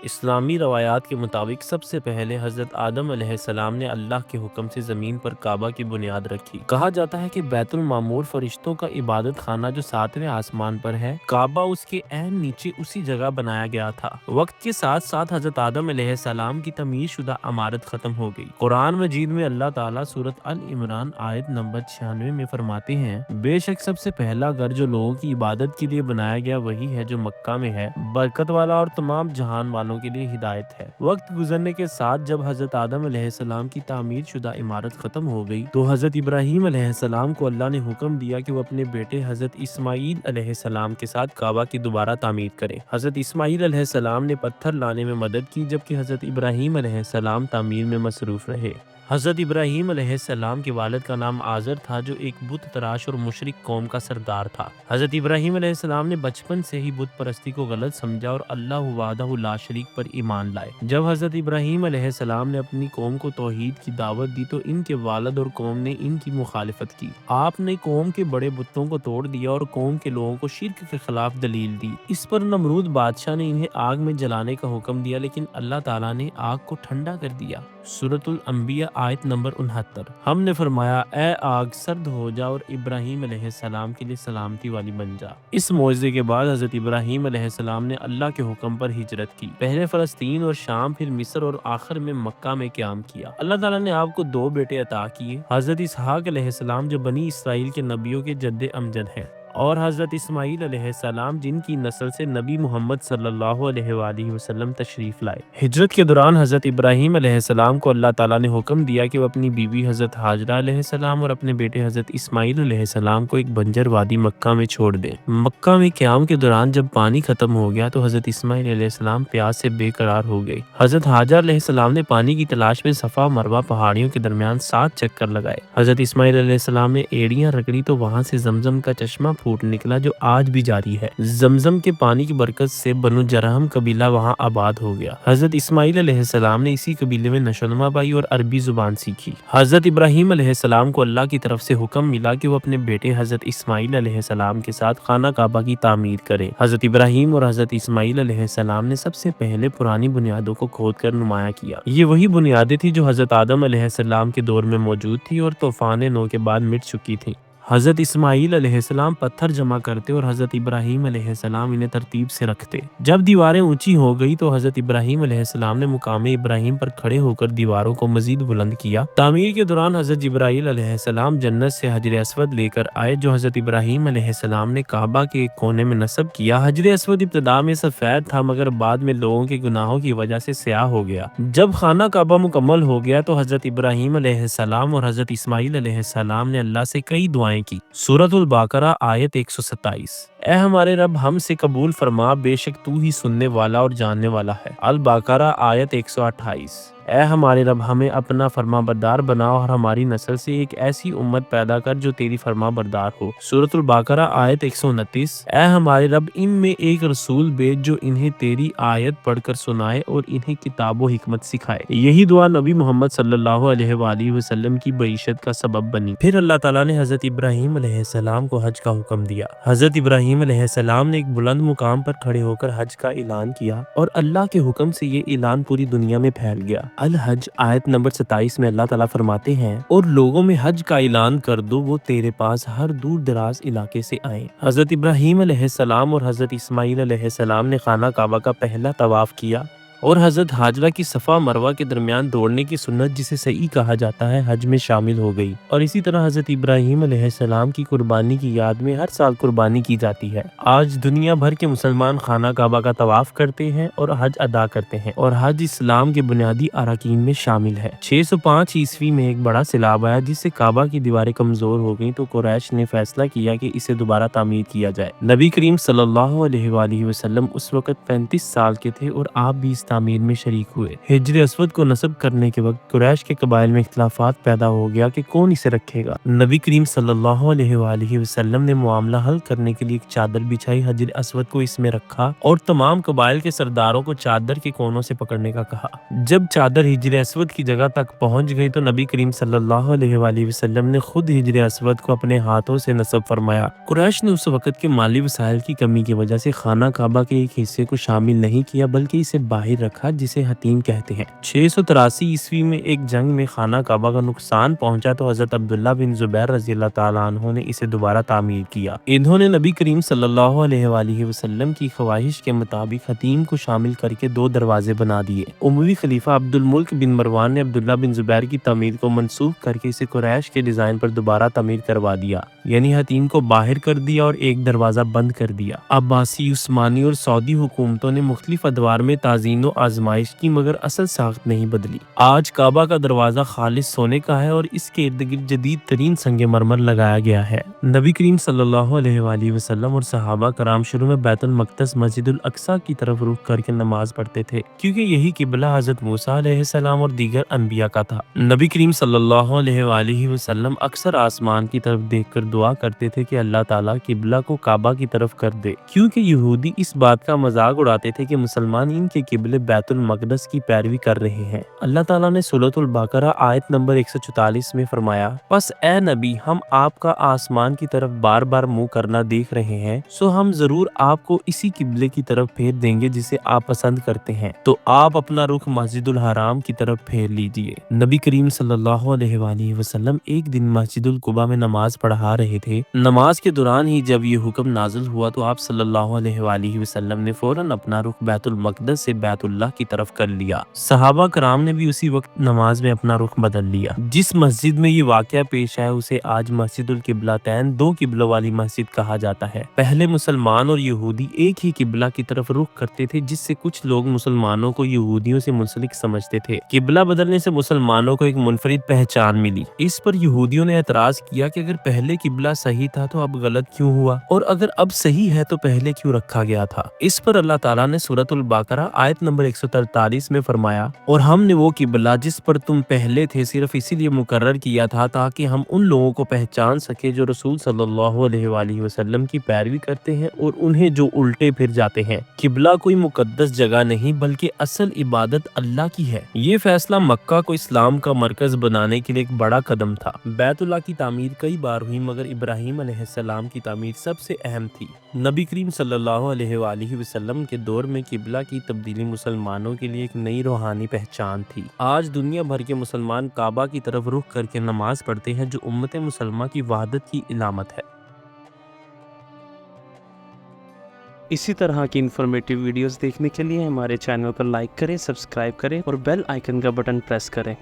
اسلامی روایات کے مطابق سب سے پہلے حضرت آدم علیہ السلام نے اللہ کے حکم سے زمین پر کعبہ کی بنیاد رکھی۔ کہا جاتا ہے کہ بیت المعمور فرشتوں کا عبادت خانہ جو 7ویں آسمان پر ہے، کعبہ اس کے عین نیچے اسی جگہ بنایا گیا تھا۔ وقت کے ساتھ ساتھ حضرت آدم علیہ السلام کی تعمیر شدہ عمارت ختم ہو گئی۔ قرآن مجید میں اللہ تعالیٰ سورۃ ال عمران آیت نمبر 96 میں فرماتے ہیں، بے شک سب سے پہلا گھر جو لوگوں کی عبادت کے لیے بنایا گیا وہی ہے جو مکہ میں ہے، برکت والا اور تمام جہان والوں کے لیے ہدایت ہے۔ وقت گزرنے کے ساتھ جب حضرت آدم علیہ السلام کی تعمیر شدہ عمارت ختم ہو گئی تو حضرت ابراہیم علیہ السلام کو اللہ نے حکم دیا کہ وہ اپنے بیٹے حضرت اسماعیل علیہ السلام کے ساتھ کعبہ کی دوبارہ تعمیر کریں۔ حضرت اسماعیل علیہ السلام نے پتھر لانے میں مدد کی جبکہ حضرت ابراہیم علیہ السلام تعمیر میں مصروف رہے۔ حضرت ابراہیم علیہ السلام کے والد کا نام آزر تھا جو ایک بت تراش اور مشرک قوم کا سردار تھا۔ حضرت ابراہیم علیہ السلام نے بچپن سے ہی بت پرستی کو غلط سمجھا اور اللہ وحدہ لا شریک پر ایمان لائے۔ جب حضرت ابراہیم علیہ السلام نے اپنی قوم کو توحید کی دعوت دی تو ان کے والد اور قوم نے ان کی مخالفت کی۔ آپ نے قوم کے بڑے بتوں کو توڑ دیا اور قوم کے لوگوں کو شرک کے خلاف دلیل دی۔ اس پر نمرود بادشاہ نے انہیں آگ میں جلانے کا حکم دیا لیکن اللہ تعالیٰ نے آگ کو ٹھنڈا کر دیا۔ سورۃ الانبیاء آیت نمبر 69۔ ہم نے فرمایا، اے آگ سرد ہو جا اور ابراہیم علیہ السلام کے لیے سلامتی والی بن جا۔ اس معجزے کے بعد حضرت ابراہیم علیہ السلام نے اللہ کے حکم پر ہجرت کی، پہلے فلسطین اور شام، پھر مصر اور آخر میں مکہ میں قیام کیا۔ اللہ تعالیٰ نے آپ کو 2 بیٹے عطا کیے، حضرت اسحاق علیہ السلام جو بنی اسرائیل کے نبیوں کے جد امجد ہیں، اور حضرت اسماعیل علیہ السلام جن کی نسل سے نبی محمد صلی اللہ علیہ وآلہ وسلم تشریف لائے۔ ہجرت کے دوران حضرت ابراہیم علیہ السلام کو اللہ تعالیٰ نے حکم دیا کہ وہ اپنی بیوی حضرت ہاجرہ علیہ السلام اور اپنے بیٹے حضرت اسماعیل علیہ السلام کو ایک بنجر وادی مکہ میں چھوڑ دیں۔ مکہ میں قیام کے دوران جب پانی ختم ہو گیا تو حضرت اسماعیل علیہ السلام پیاس سے بے قرار ہو گئے۔ حضرت ہاجرہ علیہ السلام نے پانی کی تلاش میں صفا مروہ پہاڑیوں کے درمیان 7 چکر لگائے۔ حضرت اسماعیل علیہ السلام نے ایڑیاں رگڑی تو وہاں سے زمزم کا چشمہ پھوٹ نکلا جو آج بھی جاری ہے۔ زمزم کے پانی کی برکت سے بنو جرہم قبیلہ وہاں آباد ہو گیا۔ حضرت اسماعیل علیہ السلام نے اسی قبیلے میں نشو و نما پائی اور عربی زبان سیکھی۔ حضرت ابراہیم علیہ السلام کو اللہ کی طرف سے حکم ملا کہ وہ اپنے بیٹے حضرت اسماعیل علیہ السلام کے ساتھ خانہ کعبہ کی تعمیر کریں۔ حضرت ابراہیم اور حضرت اسماعیل علیہ السلام نے سب سے پہلے پرانی بنیادوں کو کھود کر نمایاں کیا۔ یہ وہی بنیادیں تھیں جو حضرت آدم علیہ السلام کے دور میں موجود تھی اور طوفان نوح کے بعد مٹ چکی تھیں۔ حضرت اسماعیل علیہ السلام پتھر جمع کرتے اور حضرت ابراہیم علیہ السلام انہیں ترتیب سے رکھتے۔ جب دیواریں اونچی ہو گئی تو حضرت ابراہیم علیہ السلام نے مقام ابراہیم پر کھڑے ہو کر دیواروں کو مزید بلند کیا۔ تعمیر کے دوران حضرت جبرائیل علیہ السلام جنت سے حجر اسود لے کر آئے جو حضرت ابراہیم علیہ السلام نے کعبہ کے ایک کونے میں نصب کیا۔ حجر اسود ابتدا میں سفید تھا مگر بعد میں لوگوں کے گناہوں کی وجہ سے سیاہ ہو گیا۔ جب خانہ کعبہ مکمل ہو گیا تو حضرت ابراہیم علیہ السلام اور حضرت اسماعیل علیہ السلام نے اللہ سے کئی دعائیں کی۔ سورۃ البقرہ آیت 127۔ اے ہمارے رب ہم سے قبول فرما، بے شک تو ہی سننے والا اور جاننے والا ہے۔ البقرہ آیت 128۔ اے ہمارے رب ہمیں اپنا فرما بردار بنا اور ہماری نسل سے ایک ایسی امت پیدا کر جو تیری فرما بردار ہو۔ سورۃ البقرہ آیت 129۔ اے ہمارے رب ان میں ایک رسول بھیج جو انہیں تیری آیت پڑھ کر سنائے اور انہیں کتاب و حکمت سکھائے۔ یہی دعا نبی محمد صلی اللہ علیہ وآلہ وسلم کی بعثت کا سبب بنی۔ پھر اللہ تعالیٰ نے حضرت ابراہیم علیہ السلام کو حج کا حکم دیا۔ حضرت ابراہیم علیہ السلام نے ایک بلند مقام پر کھڑے ہو کر حج کا اعلان کیا اور اللہ کے حکم سے یہ اعلان پوری دنیا میں پھیل گیا۔ الحج آیت نمبر 27 میں اللہ تعالیٰ فرماتے ہیں، اور لوگوں میں حج کا اعلان کر دو وہ تیرے پاس ہر دور دراز علاقے سے آئیں۔ حضرت ابراہیم علیہ السلام اور حضرت اسماعیل علیہ السلام نے خانہ کعبہ کا پہلا طواف کیا اور حضرت ہاجرہ کی صفا مروہ کے درمیان دوڑنے کی سنت جسے سعی کہا جاتا ہے حج میں شامل ہو گئی، اور اسی طرح حضرت ابراہیم علیہ السلام کی قربانی کی یاد میں ہر سال قربانی کی جاتی ہے۔ آج دنیا بھر کے مسلمان خانہ کعبہ کا طواف کرتے ہیں اور حج ادا کرتے ہیں، اور حج اسلام کے بنیادی اراکین میں شامل ہے۔ 605 عیسوی میں ایک بڑا سیلاب آیا جس سے کعبہ کی دیواریں کمزور ہو گئیں تو قریش نے فیصلہ کیا کہ اسے دوبارہ تعمیر کیا جائے۔ نبی کریم صلی اللہ علیہ وآلہ وسلم اس وقت 35 سال کے تھے اور آپ بھی اس تعمیر میں شریک ہوئے۔ حجر اسود کو نصب کرنے کے وقت قریش کے قبائل میں اختلافات پیدا ہو گیا کہ کون اسے رکھے گا۔ نبی کریم صلی اللہ علیہ وآلہ وسلم نے معاملہ حل کرنے کے لیے ایک چادر بچھائی، حجر اسود کو اس میں رکھا اور تمام قبائل کے سرداروں کو چادر کے کونوں سے پکڑنے کا کہا۔ جب چادر حجر اسود کی جگہ تک پہنچ گئی تو نبی کریم صلی اللہ علیہ وآلہ وسلم نے خود حجر اسود کو اپنے ہاتھوں سے نصب فرمایا۔ قریش نے اس وقت کے مالی وسائل کی کمی کی وجہ سے خانہ کعبہ کے ایک حصے کو شامل نہیں کیا بلکہ اسے باہر تعمیر رکھا جسے حتیم کہتے ہیں۔ 683 عیسوی میں ایک جنگ میں خانہ کعبہ کا نقصان پہنچا تو حضرت عبداللہ بن زبیر رضی اللہ تعالیٰ عنہ نے اسے دوبارہ تعمیر کیا۔ انہوں نے نبی کریم صلی اللہ علیہ وآلہ وسلم کی خواہش کے مطابق حتیم کو شامل کر کے 2 دروازے بنا دیے۔ اموی خلیفہ عبد الملک بن مروان نے عبداللہ بن زبیر کی تعمیر کو منسوخ کر کے اسے قریش کے ڈیزائن پر دوبارہ تعمیر کروا دیا، یعنی حتیم کو باہر کر دیا اور ایک دروازہ بند کر دیا۔ عباسی، عثمانی اور سعودی حکومتوں نے مختلف ادوار میں تعزین و آزمائش کی مگر اصل ساخت نہیں بدلی۔ آج کعبہ کا دروازہ خالص سونے کا ہے اور اس کے ارد گرد جدید ترین سنگ مرمر لگایا گیا ہے۔ نبی کریم صلی اللہ علیہ وآلہ وسلم اور صحابہ کرام شروع میں بیت المقدس مسجد الاقصی کی طرف رخ کر کے نماز پڑھتے تھے، کیونکہ یہی قبلہ حضرت موسیٰ علیہ السلام اور دیگر انبیاء کا تھا۔ نبی کریم صلی اللہ علیہ وآلہ وسلم اکثر آسمان کی طرف دیکھ کر دعا کرتے تھے کہ اللہ تعالیٰ قبلہ کو کعبہ کی طرف کر دے، کیونکہ یہودی اس بات کا مذاق اڑاتے تھے کہ مسلمان ان کے قبلے بیت المقدس کی پیروی کر رہے ہیں۔ اللہ تعالیٰ نے سورۃ البقرہ آیت نمبر 144 میں فرمایا، پس اے نبی ہم آپ کا آسمان کی طرف بار بار منہ کرنا دیکھ رہے ہیں، سو ہم ضرور آپ کو اسی قبلے کی طرف پھیر دیں گے جسے آپ پسند کرتے ہیں، تو آپ اپنا رخ مسجد الحرام کی طرف پھیر لیجئے۔ نبی کریم صلی اللہ علیہ وآلہ وسلم ایک دن مسجد القباء میں نماز پڑھا رہے تھے۔ نماز کے دوران ہی جب یہ حکم نازل ہوا تو آپ صلی اللہ علیہ وآلہ وسلم نے فوراً اپنا رخ بیت المقدس سے بیت اللہ کی طرف کر لیا۔ صحابہ کرام نے بھی اسی وقت نماز میں اپنا رخ بدل لیا۔ جس مسجد میں یہ واقعہ پیش آیا اسے آج مسجد القبلتین، 2 قبلوں والی مسجد کہا جاتا ہے۔ پہلے مسلمان اور یہودی ایک ہی قبلہ کی طرف رخ کرتے تھے، جس سے کچھ لوگ مسلمانوں کو یہودیوں سے منسلک سمجھتے تھے۔ قبلہ بدلنے سے مسلمانوں کو ایک منفرد پہچان ملی۔ اس پر یہودیوں نے اعتراض کیا کہ اگر پہلے قبلہ صحیح تھا تو اب غلط کیوں ہوا، اور اگر اب صحیح ہے تو پہلے کیوں رکھا گیا تھا۔ اس پر اللہ تعالیٰ نے سورۃ البقرہ آیت نمبر 143 میں فرمایا، اور ہم نے وہ قبلہ جس پر تم پہلے تھے صرف اسی لیے مقرر کیا تھا تاکہ ہم ان لوگوں کو پہچان سکے جو رسول صلی اللہ علیہ وآلہ وسلم کی پیروی کرتے ہیں اور انہیں جو الٹے پھر جاتے ہیں۔ قبلہ کوئی مقدس جگہ نہیں بلکہ اصل عبادت اللہ کی ہے۔ یہ فیصلہ مکہ کو اسلام کا مرکز بنانے کے لیے ایک بڑا قدم تھا۔ بیت اللہ کی تعمیر کئی بار ہوئی مگر ابراہیم علیہ السلام کی تعمیر سب سے اہم تھی۔ نبی کریم صلی اللہ علیہ وآلہ وسلم کے دور میں قبلہ کی تبدیلی مسلمانوں کے لیے ایک نئی روحانی پہچان تھی۔ آج دنیا بھر کے مسلمان کعبہ کی طرف رخ کر کے نماز پڑھتے ہیں، جو امت مسلمہ کی وحدت کی علامت ہے۔ اسی طرح کی انفارمیٹیو ویڈیوز دیکھنے کے لیے ہمارے چینل کو لائک کریں، سبسکرائب کریں اور بیل آئیکن کا بٹن پریس کریں۔